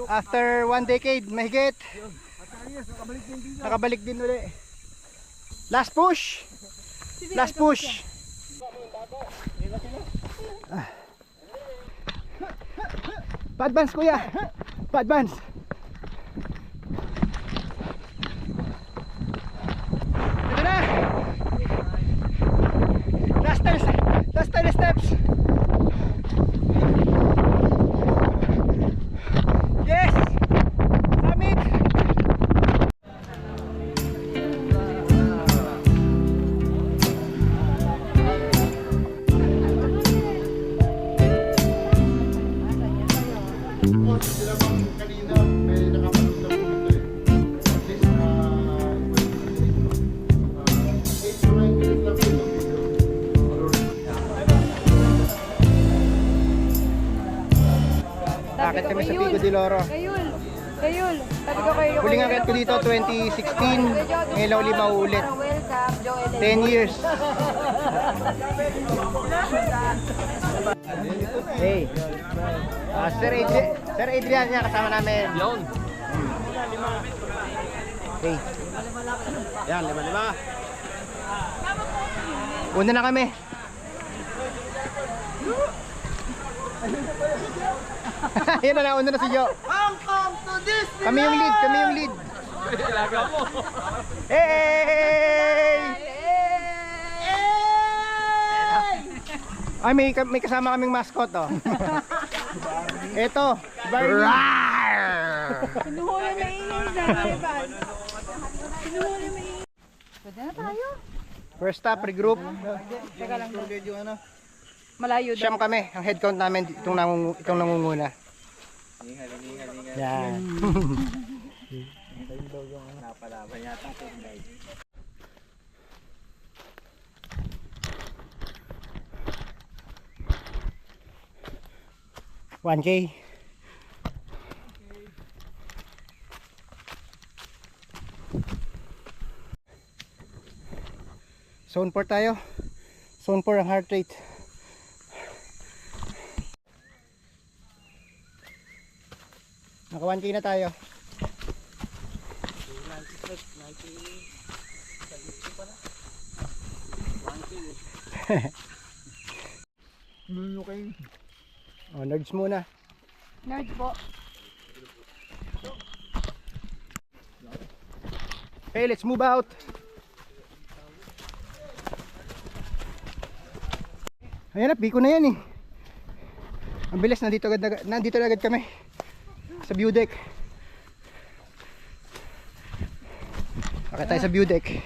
After 1 decade, mahigit. Nakabalik din uli. Last push. Last push. Pa-advance kuya. Pa-advance. Ito na. Last 10 steps. Yes. Summit. Akit kami sa Pico de Loro. Kayul. Sabi ko kayo. Huling akit ko dito 2016. Ngayon lang ulit mauulit. 10 years. Hey. Sir Adrian niya kasama namin. Yon. Hey. Yan, 5-5. Una na kami. Yan na, una na si Jo. Kami yung lead. Ilaga mo. Hey! Ay, may kasama kaming mascot, oh. Ito, Barney. Sinuhuli na ingay sa Ivan. Sinuhuli na ingay. Pwede na tayo. First stop, regroup. Teka lang. Malayo daw. Siyam kami. Ang head count namin, itong nangunguna. Yan. Napalaban yata ito. 1K. Zone 4 tayo. Zone 4 ang heart rate. Naka 1K na tayo. Oh, nerds muna. Nerd po. Okay, let's move out. Ayan na, piko na yan eh. Ang bilis, nandito na agad kami sa view deck. Akit tayo sa view deck.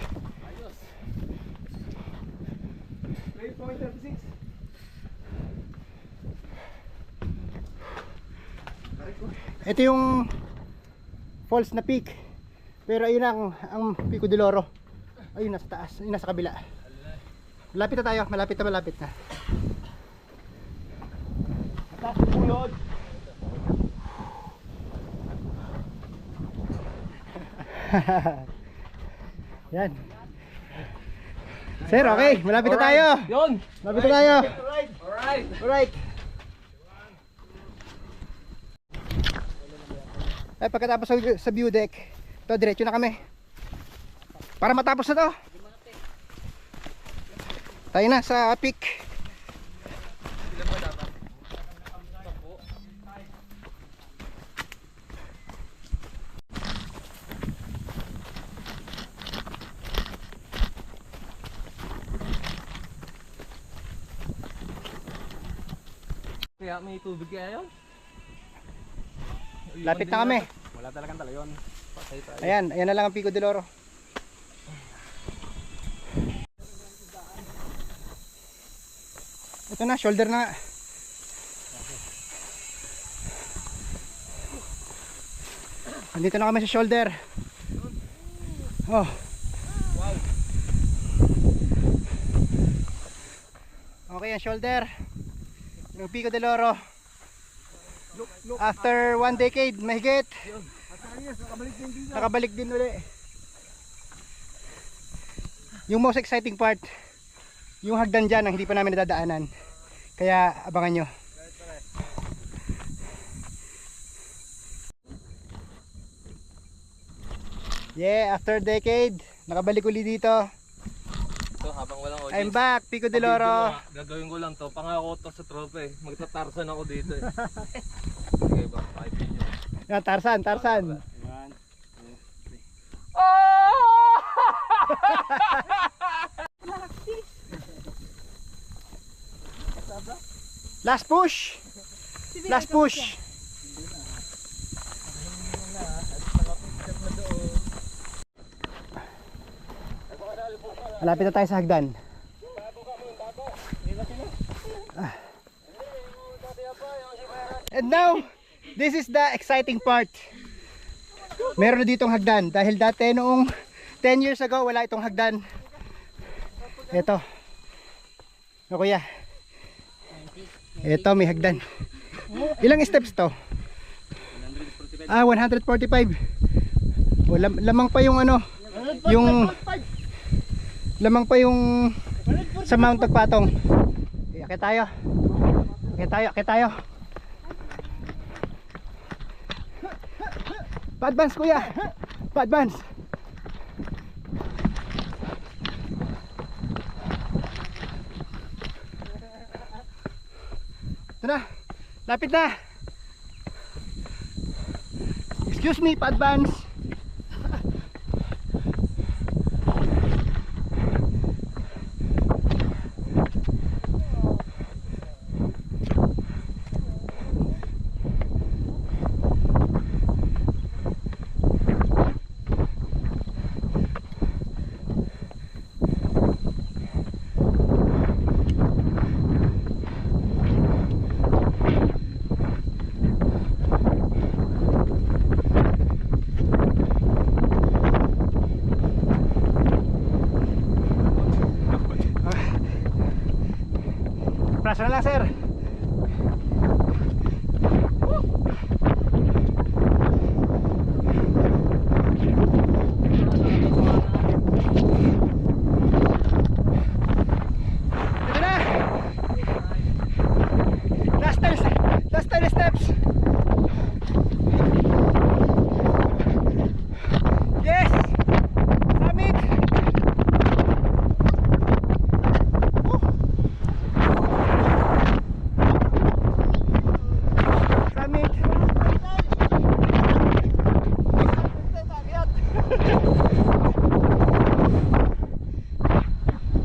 Ito yung falls na peak. Pero ayun ang Pico de Loro. Ayun nasa taas, ayun nasa kabila. Malapit na tayo, malapit na. Yan. Sir, okay, malapit na tayo. Yon. Malapit na tayo. Alright. Ay, pagkatapos sa view deck, ito, diretso na kami. Para matapos na to. Tayo na sa peak. Kaya may tubig kaya yun? Lapit na kami. Wala talagang talayon. Patay tayo. Ayan na lang ang Pico de Loro. Ito na, shoulder na nga. Andito na kami sa shoulder. Oh. Wow. Okay, ang shoulder. Yung Pico de Loro. After 1 decade, mahigit. Nakabalik din uli. Yung most exciting part, yung hagdan dyan ang hindi pa namin nadadaanan. Kaya abangan nyo. Yeah, after a decade, nakabalik uli dito. Ito, habang walang audience. I'm back, Pico de Loro. Gagawin ko lang to. Pangako to sa tropa eh. Magtatarsan ako dito eh. Okay ba? 5 video. Yan, Tarsan. Last push. Last push. Malapit na tayo sa hagdan. And now, this is the exciting part. Meron na ditong hagdan dahil dati noong 10 years ago wala itong hagdan. Ito. O kuya. Ito may hagdan. Ilang steps to? 145. O, lamang pa yung ano, yung lamang pa yung sa Mount Tagpatong. Akit tayo. Akit tayo. Pa-advance kuya. Pa-advance. Ito na. Lapit na. Excuse me, pa-advance. Prasa na lang sir. Ito na. Last 10 steps. Yes. Summit.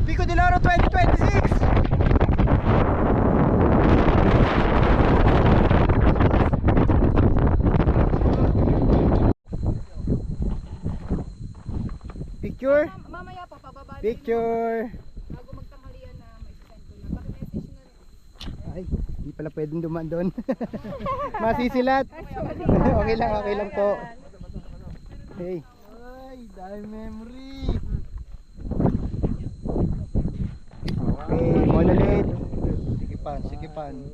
Pico de Loro 2026. Picture. Mamaya pa, pababa na Picture. bago magtanghalian na may send ko na. Paki-message na lang. Ay, di pala pwedeng dumaan doon. Masisilat. Okay lang po. Hey. Ay, dahil memory. Okay, monolith. Sikipan.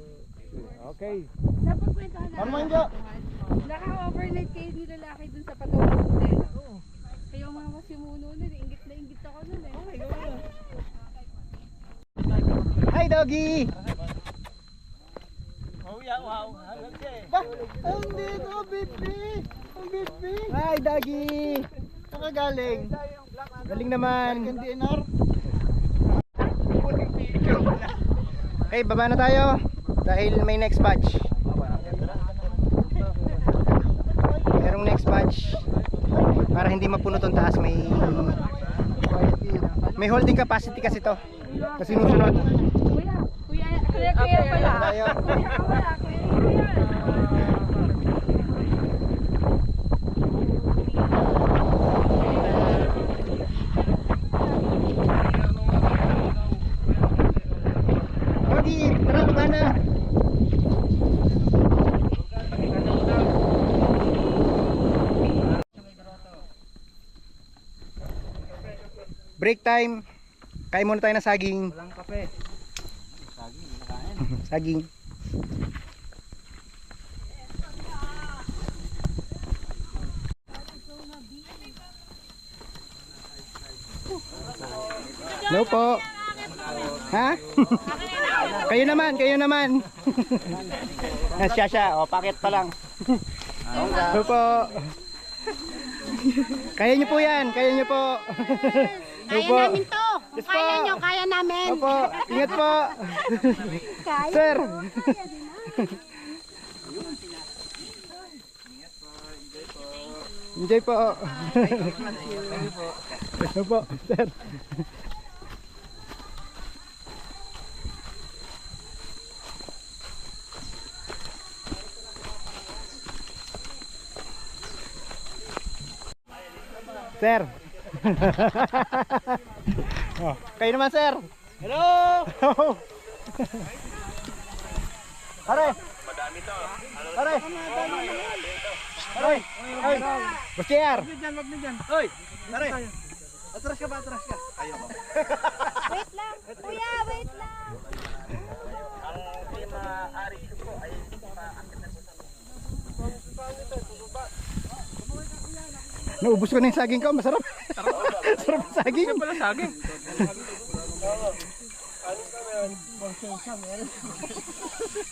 Okay. Napagkwentahan na. Ano man dyan? Naka-overnight kayo ni lalaki dun sa Patulog Hotel. Kaya mga masimuno nun, ingit na ingit ako nun eh. Hi, doggy. Wow. Ang dito, baby. Ang baby. Hi, doggy. Nakagaling. Galing naman. Okay, baba na tayo dahil may next batch. Merong next batch para hindi mapuno tong taas. May holding capacity kasi to. Kasi sinusunod. Kuya pala. Tayo. Kuya ka pala, kuya. Doggy, tara baba na. Break time. Kain muna tayo ng saging. Walang kape. Saging. Hello po. Ha? Kayo naman. Siya. O, pakit pa lang. Hello po. Kaya nyo po yan, kaya nyo po. Kaya Opo. namin to. Kung Yes kaya po. nyo, kaya namin. Opo, ingat po. Kaya. Sir. Enjoy po. Ano po, sir. Sir. Oh, kayo naman, sir. Hello. Pare. Madami to. Pare. Pare. Ay. Boss JR. Hoy! Pare. Wait lang. Kuya, wait lang. Naubos ko na yung saging ko, masarap. Sarap ang saging. Yan pala saging.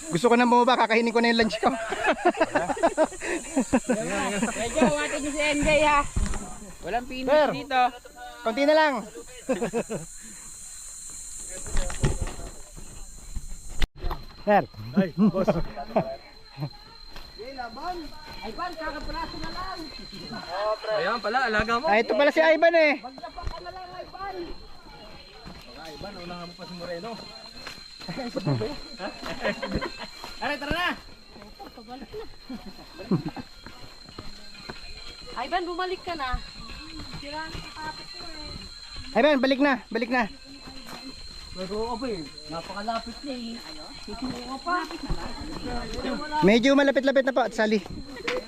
Gusto ko na bumaba, kakainin ko na yung lunch ko. Medyo umati niyo si NJ ha. Walang Sir. finish dito. Konti na lang. Sir. Ay, boss. Ayan pala, alaga mo. Ito pala si Ivan eh. Ivan, unahan mo pa si Moreno. Ivan, bumalik ka na. Ivan, balik na, balik na. Napakalapit na eh. Medyo malapit-lapit na po at sali.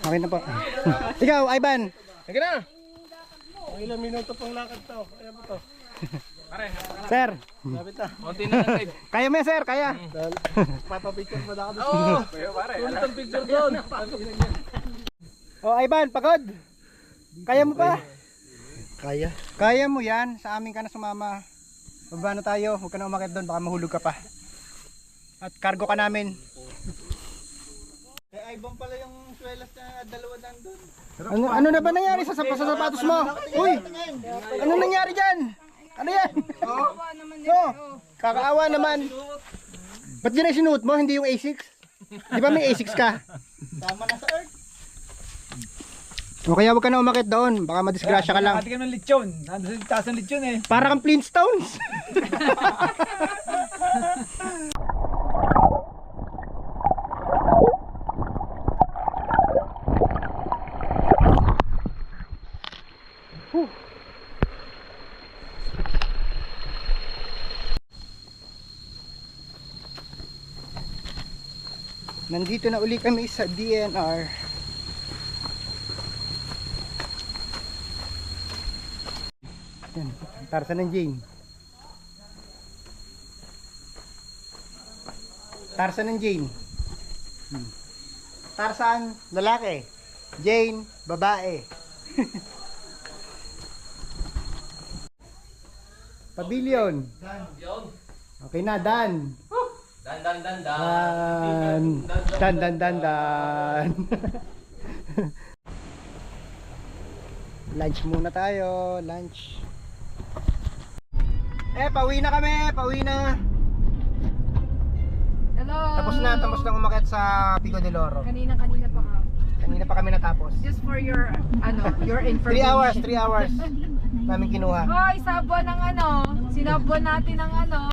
Okay na po. Ikaw, Ivan. Sige na. Sir. Konti na lang, Dave. Kaya mo yan, sir, kaya. Oo. Sulit ang picture doon. Oh, Ivan, pagod. Kaya mo pa? Kaya. Kaya mo yan. Sa amin ka na sumama. Baba na tayo. Huwag ka na umakit doon. Baka mahulog ka pa. At cargo ka namin. Kaya Ivan pala yung swelas na dalawa nandun. Ano na ba nangyari sa sapatos mo? Uy! Ano nangyari dyan? Ano yan? Kakaawa naman. Ba't yan ay sinuot mo? Hindi yung A6? Di ba may A6 ka? Tama na sa earth. O kaya huwag ka na umakit doon. Baka madisgrasya ka lang. Nakati ka ng lechon. Nandun sa taas ng lechon eh. Para kang Flintstones. Whew. Nandito na uli kami sa DNR. Yan, Tarzan ng Jane. Tarzan ng Jane. Tarzan, lalaki. Jane, babae. Pavilion. Okay na, Dan. Dan, dan, dan, dan. Dan. Dan, dan, dan, dan. Lunch muna tayo. Lunch. Pauwi na kami. Pauwi na. Hello. Tapos na umakyat sa Pico de Loro. Kanina pa ka. Kanina pa kami natapos. Just for your, your 3 information. hours namin kinuha. Hoy, sabon ng sinabon natin ng